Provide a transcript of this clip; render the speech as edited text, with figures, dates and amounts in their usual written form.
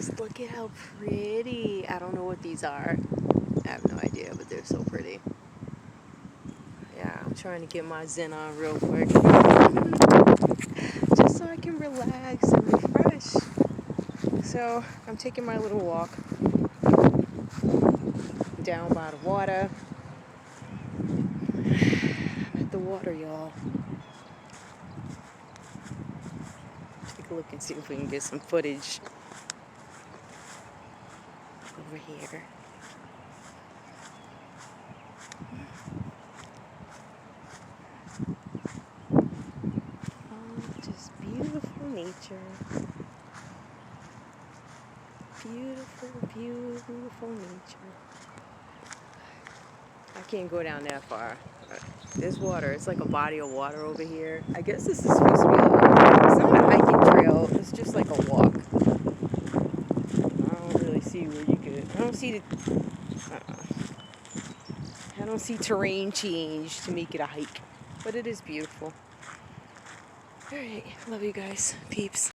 guys, look at how pretty. I don't know what these are. I have no idea, but they're so pretty. Yeah, I'm trying to get my zen on real quick. Just so I can relax and refresh. So, I'm taking my little walk down by the water. At the water, y'all. Take a look and see if we can get some footage over here. Oh, just beautiful nature. Beautiful, beautiful nature. I can't go down that far. There's water. It's like a body of water over here. I guess this is supposed to be it's not a hiking trail. It's just like a walk. I don't really see where you could. I don't see I don't see terrain change to make it a hike. But it is beautiful. Alright. Love you guys. Peeps.